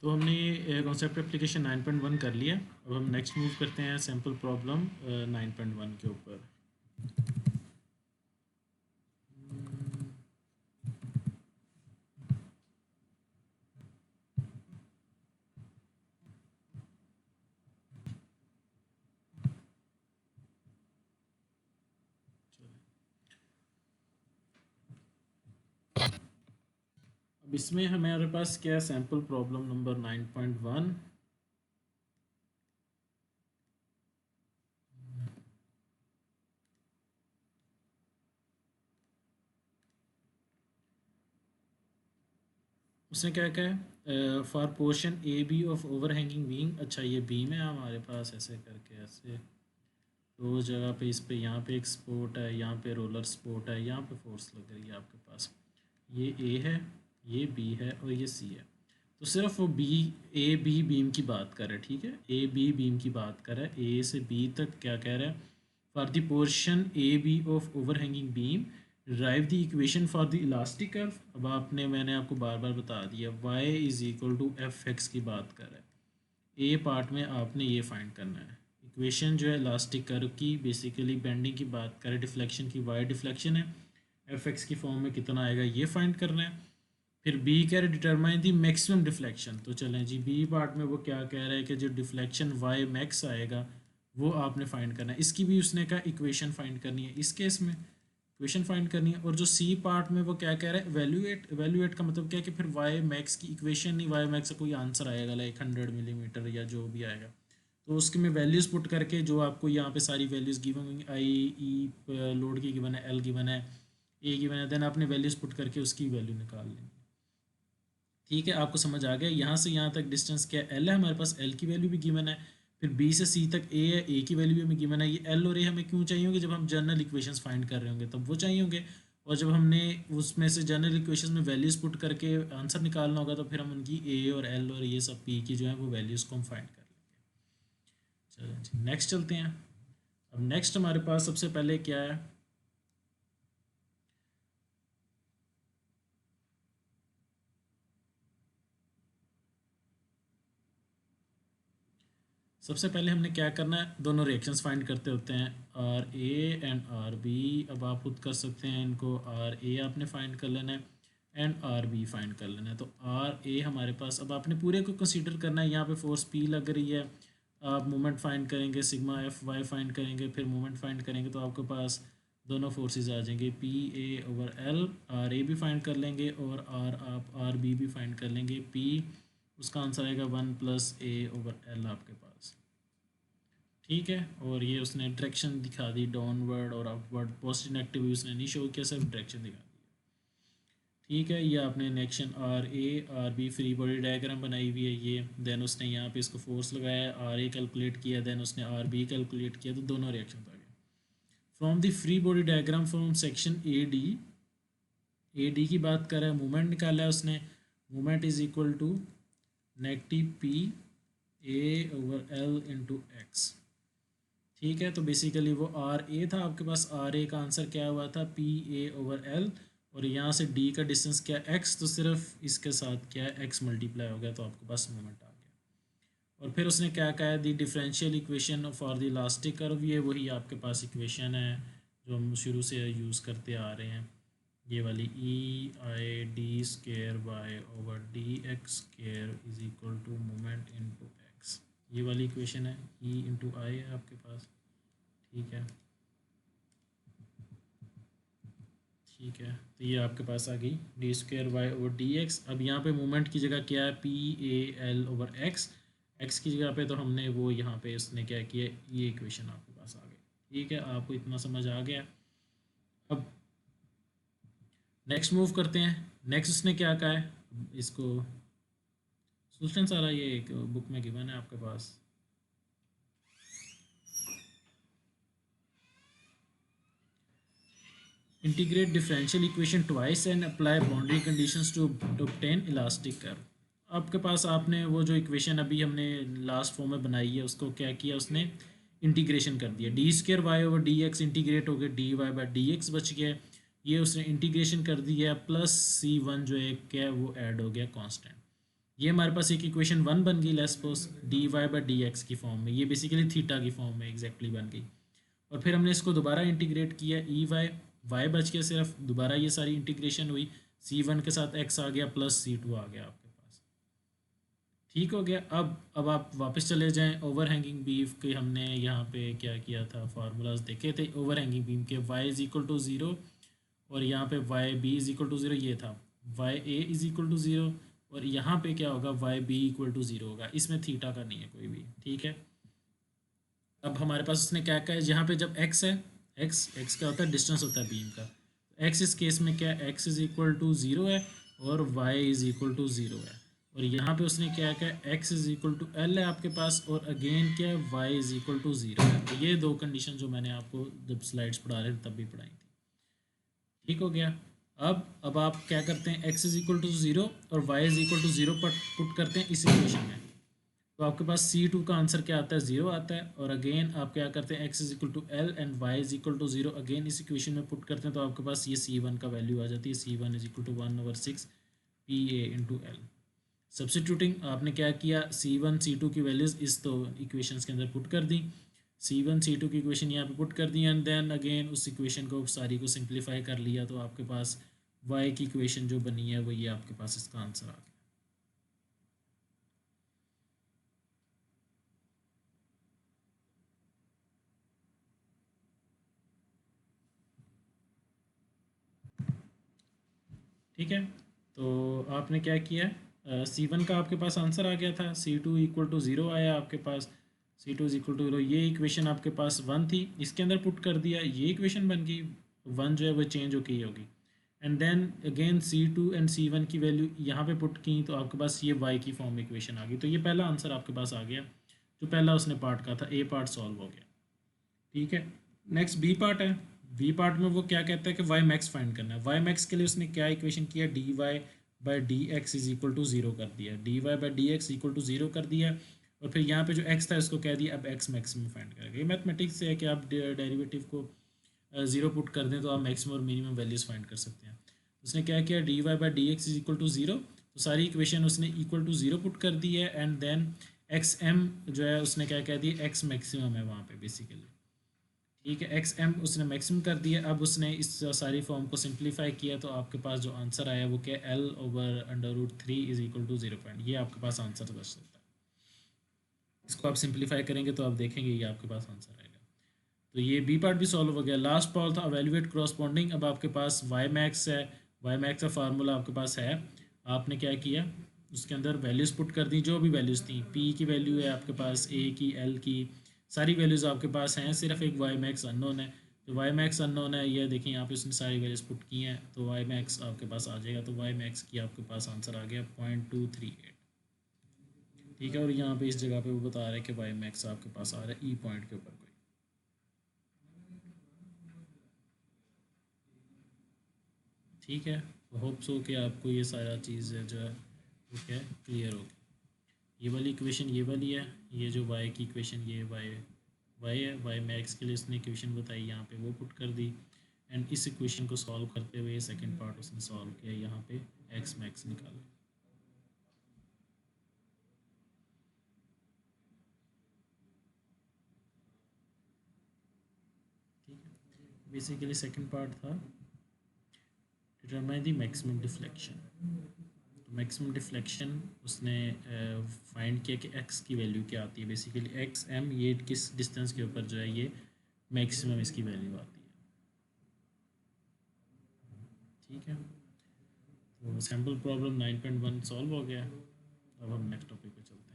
तो हमने concept application 9.1 कर लिया। अब हम नेक्स्ट मूव करते हैं सैम्पल प्रॉब्लम 9.1 के ऊपर। अब इसमें हमारे पास क्या सैम्पल प्रॉब्लम नंबर 9.1। उसने क्या कहा है, for portion A B of overhanging beam. अच्छा ये बीम है हमारे पास, ऐसे करके ऐसे दो जगह पे, इस पे यहाँ पे एक सपोर्ट है, यहाँ पे रोलर सपोर्ट है, यहाँ पे फोर्स लग रही है आपके पास। ये ए है, ये बी है और ये सी है। तो सिर्फ वो बी ए बी बीम की बात कर रहे हैं, ठीक है। ए बी बीम की बात कर रहा है, ए से बी तक क्या कह रहा है, for the portion A B of overhanging beam drive the equation for the elastic curve. अब मैंने आपको बार बार बता दिया, y is equal to F X की बात कर रहा है। ए पार्ट में आपने ये फाइंड करना है, इक्वेशन जो है इलास्टिक कर्व की, बेसिकली बेंडिंग की बात करें, डिफ्लेक्शन की, y डिफ्लेक्शन है, एफ एक्स की फॉर्म में कितना आएगा ये फाइंड करना है। फिर बी कह रहे डिटरमाइन दी मैक्सिमम डिफ्लेक्शन। तो चलें जी, बी पार्ट में वो क्या कह रहा है कि जो डिफ्लेक्शन वाई मैक्स आएगा वो आपने फाइंड करना है। इसकी भी उसने कहा इक्वेशन फाइंड करनी है, इस केस में इक्वेशन फाइंड करनी है। और जो सी पार्ट में वो क्या कह रहा है, एवेल्यूएट। एवेल्यूएट का मतलब क्या है कि फिर वाई मैक्स की इक्वेशन नहीं, वाई मैक्स का कोई आंसर आएगा लाइक 100 मिलीमीटर या जो भी आएगा, तो उसके में वैल्यूज़ पुट करके जो आपको यहाँ पे सारी वैल्यूज़ गिवन होंगी, आई ई लोड की गिवन है, एल गिवन है, ए गिवन है, देन आपने वैल्यूज़ पुट करके उसकी वैल्यू निकाल लेंगे। ठीक है, आपको समझ आ गया। यहाँ से यहाँ तक डिस्टेंस क्या है, एल है हमारे पास, एल की वैल्यू भी गिवन है। फिर बी से सी तक ए है, ए की वैल्यू भी हमें गिवन है। ये एल और ए हमें क्यों चाहिए होंगे, जब हम जनरल इक्वेशंस फाइंड कर रहे होंगे तब वो चाहिए होंगे। और जब हमने उसमें से जनरल इक्वेशंस में वैल्यूज़ पुट करके आंसर निकालना होगा तो फिर हम उनकी ए और एल और ये सब पी की जो है वो वैल्यूज़ को हम फाइंड कर लेंगे। चलो नेक्स्ट चलते हैं। अब नेक्स्ट हमारे पास सबसे पहले क्या है, सबसे पहले हमने क्या करना है, दोनों रिएक्शंस फाइंड करते होते हैं, R A and R B. अब आप खुद कर सकते हैं इनको, आर ए आपने फाइंड कर लेना है एंड आर बी फाइंड कर लेना है। तो आर ए हमारे पास, अब आपने पूरे को कंसीडर करना है। यहाँ पे फोर्स पी लग रही है, आप मोमेंट फाइंड करेंगे, सिग्मा एफ वाई फाइंड करेंगे, फिर मोमेंट फाइंड करेंगे, तो आपके पास दोनों फोर्सेस आ जाएंगे, P A over L. R A भी फाइंड कर लेंगे और आप आर बी भी फाइंड कर लेंगे। पी उसका आंसर आएगा 1 प्लस ए ओवर एल आपके पास। ठीक है, और ये उसने डायरेक्शन दिखा दी डाउनवर्ड और अपवर्ड, पॉजिटिव नेगेटिव भी उसने नहीं शो किया, सिर्फ डायरेक्शन दिखा दी। ठीक है, ये आपने reaction R A R B free body diagram बनाई हुई है ये, देन उसने यहाँ पे इसको फोर्स लगाया, आर ए कैलकुलेट किया, देन उसने आर बी कैलकुलेट किया, तो दोनों रिएक्शन आ गए। From the free body diagram from section A D की बात कर रहा है, मूवमेंट निकाला है उसने, movement is equal to negative P A over L into X. ठीक है, तो बेसिकली वो आर ए था आपके पास, आर ए का आंसर क्या हुआ था, पी ए ओवर एल, और यहाँ से डी का डिस्टेंस क्या एक्स, तो सिर्फ इसके साथ क्या है एक्स मल्टीप्लाई हो गया, तो आपके पास मोमेंट आ गया। और फिर उसने क्या कहा, the differential equation for the elastic curve, ये वही आपके पास इक्वेशन है जो हम शुरू से यूज़ करते आ रहे हैं, ये वाली E I D square by over D X square is equal to moment into X, ये वाली इक्वेशन है, ई इंटू आई है आपके पास। ठीक है, ठीक है, तो ये आपके पास आ गई D square Y over D X. अब यहाँ पे मोमेंट की जगह क्या है, P A L over X, X की जगह पे तो हमने वो यहाँ पे उसने क्या किया, ये इक्वेशन आपके पास आ गई। ठीक है, आपको इतना समझ आ गया। अब नेक्स्ट मूव करते हैं। नेक्स्ट उसने क्या कहा है, इसको सोल्यूशन सारा ये एक बुक में गिवन है आपके पास। Integrate differential equation twice and apply boundary conditions to obtain elastic curve. आपके पास आपने वो जो इक्वेशन अभी हमने लास्ट फॉर्म में बनाई है उसको क्या किया, उसने इंटीग्रेशन कर दिया, D square Y over D X integrate हो गया, D Y by D X बच गया, ये उसने इंटीग्रेशन कर दिया, प्लस सी वन जो है क्या वो ऐड हो गया कांस्टेंट। ये हमारे पास एक इक्वेशन 1 बन गई, let's suppose D Y by D X की फॉर्म में, ये बेसिकली थीटा की फॉर्म में एग्जैक्टली बन गई। और फिर हमने इसको दोबारा इंटीग्रेट किया, ई वाई वाई बच के सिर्फ दोबारा ये सारी इंटीग्रेशन हुई, C1 के साथ x आ गया प्लस C2 आ गया आपके पास। ठीक हो गया। अब आप वापस चले जाएं, ओवर हैंगिंग बीम के हमने यहाँ पे क्या किया था, फार्मूलाज देखे थे ओवर हैंगिंग बीम के, y is equal to zero और यहाँ पे Y B is equal to zero, ये था Y A is equal to zero, और यहाँ पे क्या होगा, Y B equal to zero होगा, इसमें थीटा का नहीं है कोई भी। ठीक है, अब हमारे पास उसने क्या कहा है, यहाँ पे जब x है, x क्या होता है, डिस्टेंस होता है बीम का, x इस केस में क्या है, x is equal to zero है और y is equal to zero है, और यहाँ पे उसने क्या कहा, x is equal to l है आपके पास, और अगेन क्या है, y is equal to zero है। तो ये दो कंडीशन जो मैंने आपको जब स्लाइड्स पढ़ा रहे थे तब भी पढ़ाई थी। ठीक हो गया। अब आप क्या करते हैं, x is equal to zero और y is equal to zero पर पुट करते हैं इस इक्वेशन में, तो आपके पास C2 का आंसर क्या आता है, ज़ीरो आता है। और अगेन आप क्या करते हैं, x is equal to L and y is equal to zero, again इस इक्वेशन में पुट करते हैं, तो आपके पास ये C1 का वैल्यू आ जाती है, C1 is equal to 1/6 PA into L. Substituting आपने क्या किया, C1 C2 की वैल्यूज़ इस दो इक्वेशंस के अंदर पुट कर दी, C1 C2 की इक्वेशन यहाँ पे पुट कर दी, एंड देन अगेन उस इक्वेशन को सारी को सिंप्लीफाई कर लिया, तो आपके पास y की इक्वेशन जो बनी है वो ये आपके पास इसका आंसर आ गया। ठीक है, तो आपने क्या किया, C1 का आपके पास आंसर आ गया था, C2 इक्वल टू ज़ीरो आया आपके पास, C2 is equal to zero, ये इक्वेशन आपके पास 1 थी, इसके अंदर पुट कर दिया, ये इक्वेशन बन गई, 1 जो है वो चेंज होके ही होगी, and then again C2 and C1 की वैल्यू यहाँ पे पुट की, तो आपके पास ये y की फॉर्म में इक्वेशन आ गई। तो ये पहला आंसर आपके पास आ गया, जो पहला उसने पार्ट का था, ए पार्ट सॉल्व हो गया। ठीक है, नेक्स्ट बी पार्ट है। बी पार्ट में वो क्या कहता है कि वाई मैक्स फाइंड करना है। वाई मैक्स के लिए उसने क्या इक्वेशन किया, D Y by D X is equal to zero कर दिया, D Y by D X equal to zero कर दिया, और फिर यहाँ पे जो एक्स था इसको कह दिया अब एक्स मैक्सिमम फाइंड करेगा। ये मैथमेटिक्स से है कि आप डेरिवेटिव को ज़ीरो पुट कर दें तो आप मैक्सिमम और मिनिमम वैल्यूज़ फाइंड कर सकते हैं। उसने क्या किया, D Y by D X is equal to zero, तो सारी इक्वेशन उसने इक्वल टू ज़ीरो पुट कर दी है, एंड देन एक्स एम जो है उसने क्या कह दिया, एक्स मैक्सिमम है वहाँ पे बेसिकली। ठीक है, एक्स एम उसने मैक्सिमम कर दिया। अब उसने इस सारी फॉर्म को सिंप्लीफाई किया, तो आपके पास जो आंसर आया वो क्या, L over under root three is equal to zero point, ये आपके पास आंसर बच सकता है। इसको आप सिंप्लीफाई करेंगे तो आप देखेंगे ये आपके पास आंसर आएगा। तो ये बी पार्ट भी सॉल्व हो गया। लास्ट पार्ट था अवेल्युएट क्रॉसपॉन्डिंग। अब आपके पास वाई मैक्स है, वाई मैक्स का फार्मूला आपके पास है, आपने क्या किया, उसके अंदर वैल्यूज़ पुट कर दी, जो भी वैल्यूज़ थी, पी की वैल्यू है आपके पास, ए की, एल की, सारी वैल्यूज़ आपके पास हैं, सिर्फ एक वाई मैक्स अननोन है। तो वाई मैक्स अननोन है, ये देखिए यहाँ पे उसने सारी वैल्यूज़ पुट की हैं, तो वाई मैक्स आपके पास आ जाएगा। तो वाई मैक्स की आपके पास आंसर आ गया 0.238। ठीक है, और यहाँ पे इस जगह पे वो बता रहे हैं कि वाई मैक्स आपके पास आ रहा है ई पॉइंट के ऊपर कोई। ठीक है, होप सो कि आपको ये सारा चीज़ जो है वो क्या है, क्लियर होगी। ये वाली इक्वेशन ये वाली है, ये जो y की इक्वेशन ये y है, y मैक्स के लिए इसने इक्वेशन बताई, यहाँ पे वो पुट कर दी, एंड इस इक्वेशन को सॉल्व करते हुए सेकंड पार्ट उसने सॉल्व किया, यहाँ पे x मैक्स निकाला। ठीक है, बेसिकली सेकंड पार्ट था डिटरमाइन द मैक्सिमम डिफ्लेक्शन। तो मैक्सिमम डिफ्लेक्शन उसने फाइंड किया कि x की वैल्यू क्या आती है, बेसिकली एक्स एम, ये किस डिस्टेंस के ऊपर जो है ये मैक्सिमम इसकी वैल्यू आती है। ठीक है, तो सैम्पल प्रॉब्लम 9.1 सॉल्व हो गया। अब हम नेक्स्ट टॉपिक पे चलते हैं।